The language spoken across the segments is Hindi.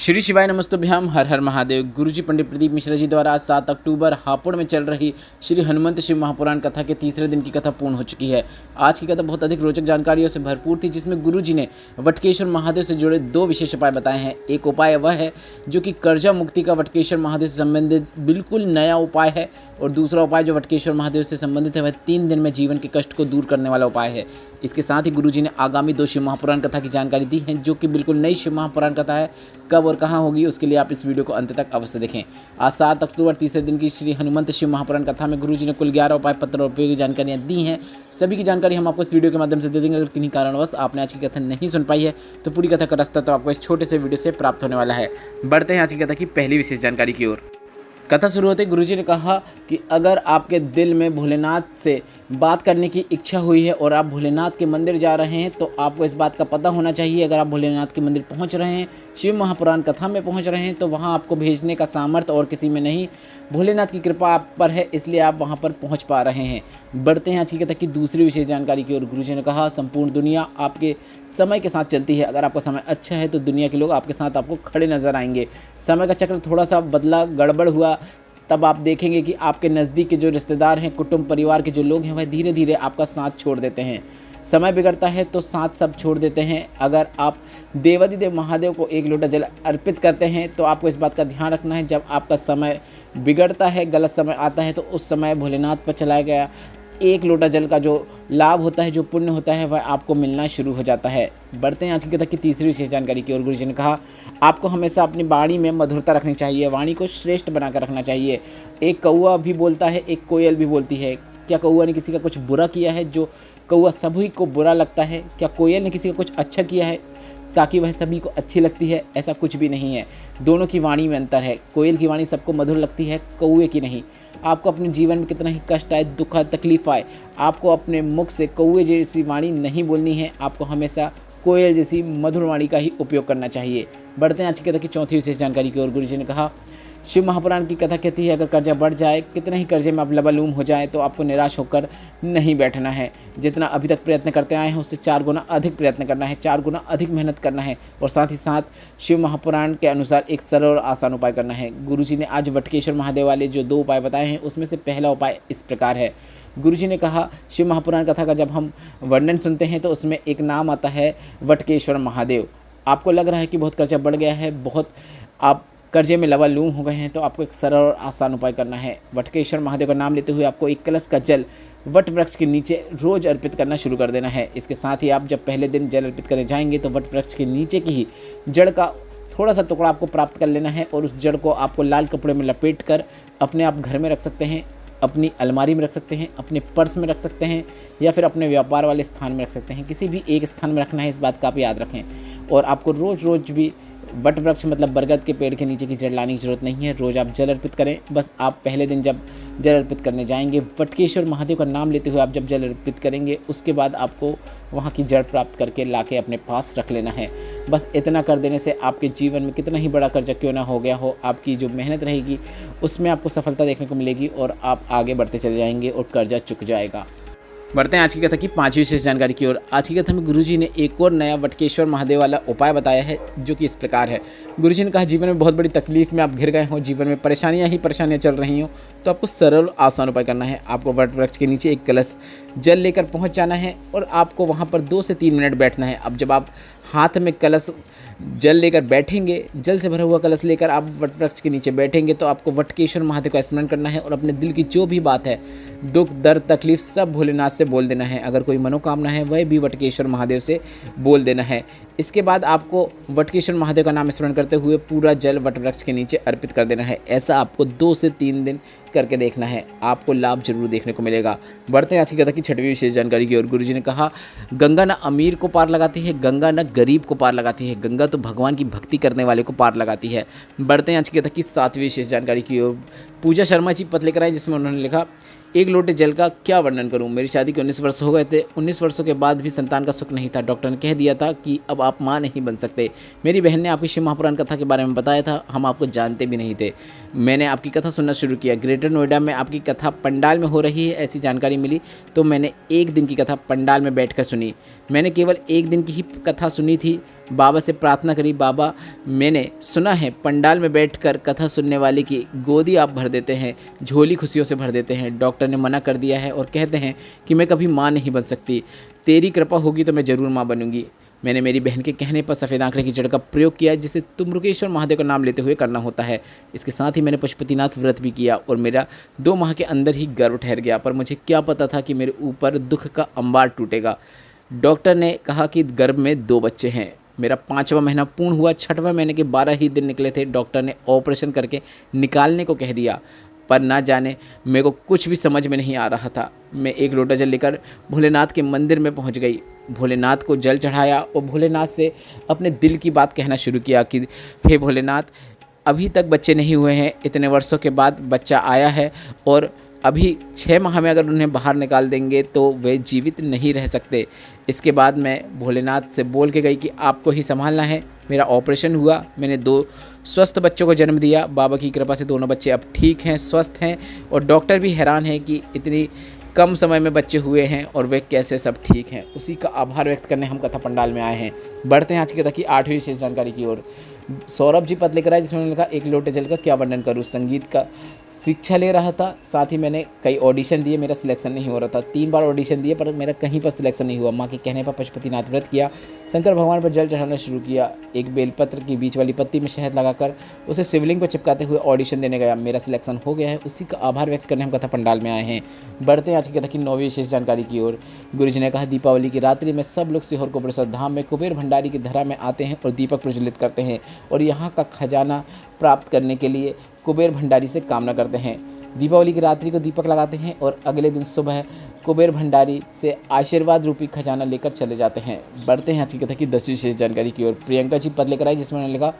श्री शिवाय नमस्तुभ्याम हर हर महादेव। गुरुजी पंडित प्रदीप मिश्रा जी द्वारा आज 7 अक्टूबर हापुड़ में चल रही श्री हनुमंत शिव महापुराण कथा के तीसरे दिन की कथा पूर्ण हो चुकी है। आज की कथा बहुत अधिक रोचक जानकारियों से भरपूर थी, जिसमें गुरुजी ने वटकेश्वर महादेव से जुड़े 2 विशेष उपाय बताए हैं। एक उपाय वह है जो कि कर्जा मुक्ति का वटकेश्वर महादेव से संबंधित बिल्कुल नया उपाय है, और दूसरा उपाय जो वटकेश्वर महादेव से संबंधित है वह 3 दिन में जीवन के कष्ट को दूर करने वाला उपाय है। इसके साथ ही गुरुजी ने आगामी 2 शिव महापुराण कथा की जानकारी दी है, जो कि बिल्कुल नई शिव महापुराण कथा है। कब और कहाँ होगी उसके लिए आप इस वीडियो को अंत तक अवश्य देखें। आज 7 अक्टूबर तीसरे दिन की श्री हनुमंत शिव महापुराण कथा में गुरुजी ने कुल 11 उपाय पत्र और उपयोगी जानकारियाँ दी हैं। सभी की जानकारी हम आपको इस वीडियो के माध्यम से दे देंगे। अगर किन्हीं कारणवश आपने आज की कथा नहीं सुन पाई है तो पूरी कथा का रास्ता तो आपको इस छोटे से वीडियो से प्राप्त होने वाला है। बढ़ते हैं आज की कथा की पहली विशेष जानकारी की ओर। कथा शुरू होते गुरुजी ने कहा कि अगर आपके दिल में भोलेनाथ से बात करने की इच्छा हुई है और आप भोलेनाथ के मंदिर जा रहे हैं तो आपको इस बात का पता होना चाहिए। अगर आप भोलेनाथ के मंदिर पहुंच रहे हैं, शिव महापुराण कथा में पहुंच रहे हैं, तो वहां आपको भेजने का सामर्थ्य और किसी में नहीं, भोलेनाथ की कृपा आप पर है, इसलिए आप वहां पर पहुंच पा रहे हैं। बढ़ते हैं आज की कथा की दूसरी विशेष जानकारी की ओर। गुरुजी ने कहा संपूर्ण दुनिया आपके समय के साथ चलती है। अगर आपका समय अच्छा है तो दुनिया के लोग आपके साथ आपको खड़े नजर आएंगे। समय का चक्र थोड़ा सा बदला, गड़बड़ हुआ, तब आप देखेंगे कि आपके नज़दीक के जो रिश्तेदार हैं, कुटुंब परिवार के जो लोग हैं, वह धीरे धीरे आपका साथ छोड़ देते हैं। समय बिगड़ता है तो साथ सब छोड़ देते हैं। अगर आप देवाधिदेव महादेव को 1 लोटा जल अर्पित करते हैं तो आपको इस बात का ध्यान रखना है, जब आपका समय बिगड़ता है, गलत समय आता है, तो उस समय भोलेनाथ पर चलाया गया 1 लोटा जल का जो लाभ होता है, जो पुण्य होता है, वह आपको मिलना शुरू हो जाता है। बढ़ते हैं आज की कथा की तीसरी विशेष जानकारी की ओर। गुरुजी ने कहा आपको हमेशा अपनी वाणी में मधुरता रखनी चाहिए, वाणी को श्रेष्ठ बनाकर रखना चाहिए। एक कौआ भी बोलता है, एक कोयल भी बोलती है। क्या कौआ ने किसी का कुछ बुरा किया है जो कौआ सभी को बुरा लगता है? क्या कोयल ने किसी का कुछ अच्छा किया है ताकि वह सभी को अच्छी लगती है? ऐसा कुछ भी नहीं है। दोनों की वाणी में अंतर है। कोयल की वाणी सबको मधुर लगती है, कौए की नहीं। आपको अपने जीवन में कितना ही कष्ट आए, दुख आए, तकलीफ आए, आपको अपने मुख से कौए जैसी वाणी नहीं बोलनी है। आपको हमेशा कोयल जैसी मधुर वाणी का ही उपयोग करना चाहिए। बढ़ते हैं आज की कथा की चौथी विशेष जानकारी की ओर। गुरुजी ने कहा शिव महापुराण की कथा कहती है अगर कर्जा बढ़ जाए, कितने ही कर्जे में आप लबालूम हो जाए, तो आपको निराश होकर नहीं बैठना है। जितना अभी तक प्रयत्न करते आए हैं उससे 4 गुना अधिक प्रयत्न करना है, 4 गुना अधिक मेहनत करना है, और साथ ही साथ शिव महापुराण के अनुसार एक सरल और आसान उपाय करना है। गुरुजी ने आज वटकेश्वर महादेव वाले जो 2 उपाय बताए हैं उसमें से पहला उपाय इस प्रकार है। गुरुजी ने कहा शिव महापुराण कथा का जब हम वर्णन सुनते हैं तो उसमें एक नाम आता है वटकेश्वर महादेव। आपको लग रहा है कि बहुत कर्जा बढ़ गया है, बहुत आप कर्जे में लबालूम हो गए हैं, तो आपको एक सरल और आसान उपाय करना है। वटकेश्वर महादेव का नाम लेते हुए आपको 1 कलश का जल वट वृक्ष के नीचे रोज अर्पित करना शुरू कर देना है। इसके साथ ही आप जब पहले दिन जल अर्पित करने जाएंगे तो वट वृक्ष के नीचे की ही जड़ का थोड़ा सा टुकड़ा आपको प्राप्त कर लेना है, और उस जड़ को आपको लाल कपड़े में लपेट कर अपने आप घर में रख सकते हैं, अपनी अलमारी में रख सकते हैं, अपने पर्स में रख सकते हैं, या फिर अपने व्यापार वाले स्थान में रख सकते हैं। किसी भी एक स्थान में रखना है, इस बात का आप याद रखें। और आपको रोज़ रोज़ भी वट वृक्ष मतलब बरगद के पेड़ के नीचे की जड़ लाने की जरूरत नहीं है। रोज़ आप जल अर्पित करें। बस आप पहले दिन जब जल अर्पित करने जाएंगे, वटकेश्वर महादेव का नाम लेते हुए आप जब जल अर्पित करेंगे, उसके बाद आपको वहाँ की जड़ प्राप्त करके लाके अपने पास रख लेना है। बस इतना कर देने से आपके जीवन में कितना ही बड़ा कर्जा क्यों ना हो गया हो, आपकी जो मेहनत रहेगी उसमें आपको सफलता देखने को मिलेगी और आप आगे बढ़ते चले जाएंगे और कर्जा चुक जाएगा। बढ़ते हैं आज की कथा की 5वीं विशेष जानकारी की ओर। आज की कथा में गुरुजी ने एक और नया वटकेश्वर महादेव वाला उपाय बताया है, जो कि इस प्रकार है। गुरुजी ने कहा जीवन में बहुत बड़ी तकलीफ में आप घिर गए हो, जीवन में परेशानियां ही परेशानियां चल रही हो, तो आपको सरल आसान उपाय करना है। आपको वट वृक्ष के नीचे 1 कलश जल लेकर पहुंच जाना है और आपको वहां पर 2 से 3 मिनट बैठना है। अब जब आप हाथ में कलश जल लेकर बैठेंगे, जल से भरा हुआ कलश लेकर आप वट वृक्ष के नीचे बैठेंगे, तो आपको वटकेश्वर महादेव का स्मरण करना है और अपने दिल की जो भी बात है, दुख दर्द तकलीफ, सब भोलेनाथ से बोल देना है। अगर कोई मनोकामना है वह भी वटकेश्वर महादेव से बोल देना है। इसके बाद आपको वटकेश्वर महादेव का नाम स्मरण करते हुए पूरा जल वट वृक्ष के नीचे अर्पित कर देना है। ऐसा आपको 2 से 3 दिन करके देखना है, आपको लाभ जरूर देखने को मिलेगा। बढ़ते हैं आज की कथा की 6वीं विशेष जानकारी की ओर। गुरुजी ने कहा गंगा न अमीर को पार लगाती है, गंगा न गरीब को पार लगाती है, गंगा तो भगवान की भक्ति करने वाले को पार लगाती है। बढ़ते हैं आज की कथा की 7वीं विशेष जानकारी की ओर। पूजा शर्मा जी पत्र लेकर आए, जिसमें उन्होंने लिखा 1 लोटे जल का क्या वर्णन करूं, मेरी शादी के 19 वर्ष हो गए थे, 19 वर्षों के बाद भी संतान का सुख नहीं था। डॉक्टर ने कह दिया था कि अब आप माँ नहीं बन सकते। मेरी बहन ने आपकी शिव महापुराण कथा के बारे में बताया था, हम आपको जानते भी नहीं थे। मैंने आपकी कथा सुनना शुरू किया। ग्रेटर नोएडा में आपकी कथा पंडाल में हो रही है ऐसी जानकारी मिली, तो मैंने 1 दिन की कथा पंडाल में बैठकर सुनी। मैंने केवल 1 दिन की ही कथा सुनी थी, बाबा से प्रार्थना करी, बाबा मैंने सुना है पंडाल में बैठकर कथा सुनने वाले की गोदी आप भर देते हैं, झोली खुशियों से भर देते हैं। डॉक्टर ने मना कर दिया है और कहते हैं कि मैं कभी माँ नहीं बन सकती, तेरी कृपा होगी तो मैं ज़रूर माँ बनूंगी। मैंने मेरी बहन के कहने पर सफ़ेद आंकड़े की जड़ का प्रयोग किया, जिसे तुम्रुकेश्वर महादेव का नाम लेते हुए करना होता है। इसके साथ ही मैंने पशुपतिनाथ व्रत भी किया और मेरा 2 माह के अंदर ही गर्भ ठहर गया। पर मुझे क्या पता था कि मेरे ऊपर दुख का अंबार टूटेगा। डॉक्टर ने कहा कि गर्भ में 2 बच्चे हैं। मेरा 5वां महीना पूर्ण हुआ, 6वें महीने के 12 ही दिन निकले थे। डॉक्टर ने ऑपरेशन करके निकालने को कह दिया, पर ना जाने मेरे को कुछ भी समझ में नहीं आ रहा था। मैं एक लोटा जल लेकर भोलेनाथ के मंदिर में पहुंच गई, भोलेनाथ को जल चढ़ाया और भोलेनाथ से अपने दिल की बात कहना शुरू किया कि हे भोलेनाथ, अभी तक बच्चे नहीं हुए हैं, इतने वर्षों के बाद बच्चा आया है और अभी 6 माह में अगर उन्हें बाहर निकाल देंगे तो वे जीवित नहीं रह सकते। इसके बाद मैं भोलेनाथ से बोल के गई कि आपको ही संभालना है। मेरा ऑपरेशन हुआ, मैंने 2 स्वस्थ बच्चों को जन्म दिया। बाबा की कृपा से दोनों बच्चे अब ठीक हैं, स्वस्थ हैं और डॉक्टर भी हैरान हैं कि इतनी कम समय में बच्चे हुए हैं और वे कैसे सब ठीक हैं। उसी का आभार व्यक्त करने हम कथा पंडाल में आए हैं। बढ़ते हैं आज की कथा की 8वीं विशेष जानकारी की ओर। सौरभ जी पत्र लेकर आए, जिसमें उन्होंने लिखा, एक लोटे जल का क्या वर्णन करूँ। संगीत का शिक्षा ले रहा था, साथ ही मैंने कई ऑडिशन दिए, मेरा सिलेक्शन नहीं हो रहा था। 3 बार ऑडिशन दिए पर मेरा कहीं पर सिलेक्शन नहीं हुआ। माँ के कहने पर पशुपतिनाथ व्रत किया, शंकर भगवान पर जल चढ़ाना शुरू किया। एक बेलपत्र की बीच वाली पत्ती में शहद लगाकर उसे शिवलिंग पर चिपकाते हुए ऑडिशन देने गया। मेरा सिलेक्शन हो गया है। उसी का आभार व्यक्त करने हम कथा पंडाल में आए हैं। बढ़ते हैं आज की कथा की 9वीं विशेष जानकारी की ओर। गुरुजी ने कहा, दीपावली की रात्रि में सब लोग सीहोर कोपरेश्वर धाम में कुबेर भंडारी की धरा में आते हैं और दीपक प्रज्वलित करते हैं और यहाँ का खजाना प्राप्त करने के लिए कुबेर भंडारी से कामना करते हैं। दीपावली की रात्रि को दीपक लगाते हैं और अगले दिन सुबह कुबेर भंडारी से आशीर्वाद रूपी खजाना लेकर चले जाते हैं। बढ़ते हैं आज की कथा की 10वीं विशेष जानकारी की ओर। प्रियंका जी पद लेकर आई, जिसमें उन्होंने लिखा,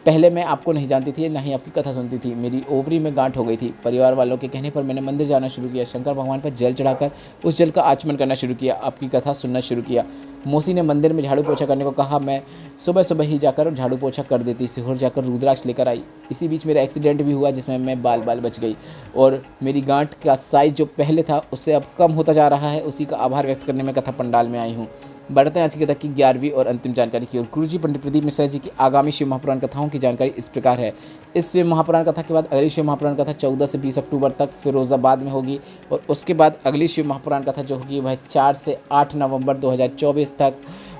पहले मैं आपको नहीं जानती थी, ना ही आपकी कथा सुनती थी। मेरी ओवरी में गांठ हो गई थी। परिवार वालों के कहने पर मैंने मंदिर जाना शुरू किया। शंकर भगवान पर जल चढ़ाकर उस जल का आचमन करना शुरू किया। आपकी कथा सुनना शुरू किया। मौसी ने मंदिर में झाड़ू पोछा करने को कहा। मैं सुबह सुबह ही जाकर झाड़ू पोछा कर देती। सीहोर जाकर रुद्राक्ष लेकर आई। इसी बीच मेरा एक्सीडेंट भी हुआ, जिसमें मैं बाल बच गई और मेरी गांठ का साइज जो पहले था उससे अब कम होता जा रहा है। उसी का आभार व्यक्त करने में कथा पंडाल में आई हूँ। बढ़ते हैं आज की कथा की 11वीं और अंतिम जानकारी की ओर। गुरुजी पंडित प्रदीप मिश्रा जी की आगामी शिव महापुराण कथाओं की जानकारी इस प्रकार है। इस शिव महापुराण कथा के बाद अगली शिव महापुराण कथा 14 से 20 अक्टूबर तक फिरोजाबाद में होगी और उसके बाद अगली शिव महापुराण कथा जो होगी वह 4 से 8 नवंबर 2024 तक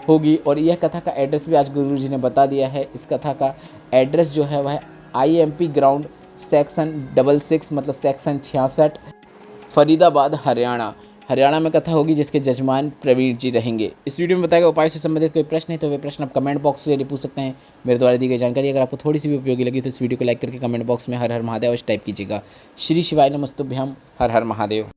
होगी। और यह कथा का एड्रेस भी आज गुरुजी ने बता दिया है। इस कथा का एड्रेस जो है वह IMP ग्राउंड सेक्शन 66 मतलब सेक्शन 66 फरीदाबाद हरियाणा में कथा होगी, जिसके जजमान प्रवीण जी रहेंगे। इस वीडियो में बताया गया उपाय से संबंधित कोई प्रश्न है तो वे प्रश्न आप कमेंट बॉक्स से पूछ सकते हैं। मेरे द्वारा दी गई जानकारी अगर आपको थोड़ी सी भी उपयोगी लगी तो इस वीडियो को लाइक करके कमेंट बॉक्स में हर हर महादेव टाइप कीजिएगा। श्री शिवाय नमस्तुभ्यम। हर हर महादेव।